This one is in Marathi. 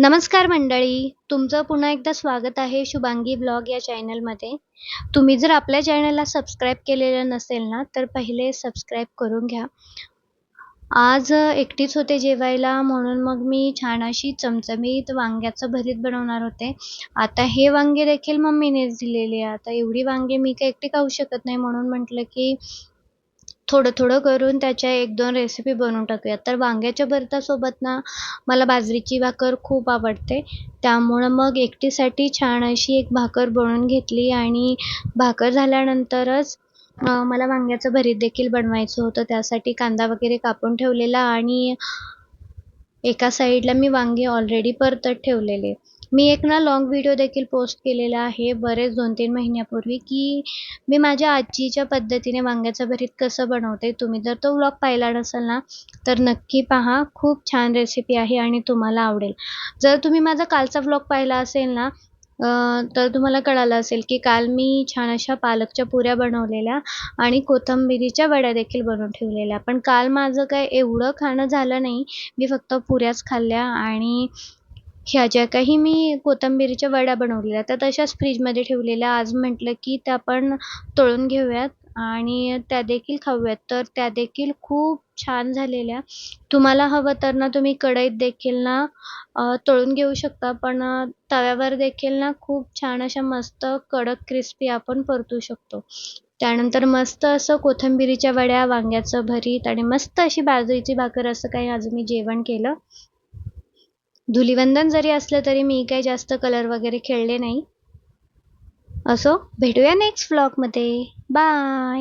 नमस्कार मंडळी, तुमचं पुन्हा एकदा स्वागत आहे शुभांगी ब्लॉग या चॅनलमध्ये. तुम्ही जर आपल्या चॅनलला सबस्क्राईब केलेलं नसेल ना, तर पहिले सबस्क्राईब करून घ्या. आज एकटीच होते जेवायला म्हणून मग मी छान अशी चमचमीत वांग्याचं भरीत बनवणार होते. आता हे वांगे देखील मम्मीनेच दिलेले. आता एवढी वांगे मी काही एकटी खाऊ शकत नाही म्हणून म्हटलं की थोडं-थोडं करून त्याच्या 1-2 रेसिपी बनवून टाकूया. तर वांग्याच्या भरतासोबत ना मला बाजरीची भाकर खूप आवडते. त्यामुळं मग एकटीसाठी छान अशी एक भाकर बनवून घेतली आणि भाकर झाल्यानंतरच मला वांग्याचं भरीत देखील बनवायचं होतं. त्यासाठी कांदा वगैरे कापून ठेवलेला आणि एका साईडला मी वांगे ऑलरेडी परतत ठेवलेले. मी एक ना लाँग व्हिडिओ देखील पोस्ट केलेला आहे बरेच 2-3 महिन्यापूर्वी, की मी माझ्या आजीच्या पद्धतीने वांग्याचं भरीत कसं बनवते. तुम्ही जर तो व्लॉग पाहिला नसेल ना, तर नक्की पहा. खूप छान रेसिपी आहे आणि तुम्हाला आवडेल. जर तुम्ही माझा कालचा व्लॉग पाहिला असेल ना, तर तुम्हाला कळालं असेल, की काल मी छान अशा पालकच्या पुऱ्या बनवलेल्या आणि कोथिंबिरीच्या वड्या देखील बनवून ठेवलेल्या. पण काल माझं काय एवढं खाणं झालं नाही. मी फक्त पुऱ्याच खाल्ल्या आणि ह्या ज्या काही मी कोथिंबिरीच्या वड्या बनवलेल्या त्या तशाच फ्रीजमध्ये ठेवलेल्या. आज म्हटलं की त्या पण तळून घेऊयात आणि त्या देखील खाऊयात. तर त्या देखील खूप छान झालेल्या. तुम्हाला हवं तर ना तुम्ही कढईत देखील ना तळून घेऊ शकता. पण तव्यावर देखील ना खूप छान अशा मस्त कडक क्रिस्पी आपण परतू शकतो. त्यानंतर मस्त असं कोथिंबिरीच्या वड्या, वांग्याचं भरीत आणि मस्त अशी बाजरीची भाकर असं काही आज मी जेवण केलं. धुलीवंदन जरी असलं तरी मी काही जास्त कलर वगैरे खेळले नाही. असो, भेटूया नेक्स्ट व्लॉगमध्ये. बाय.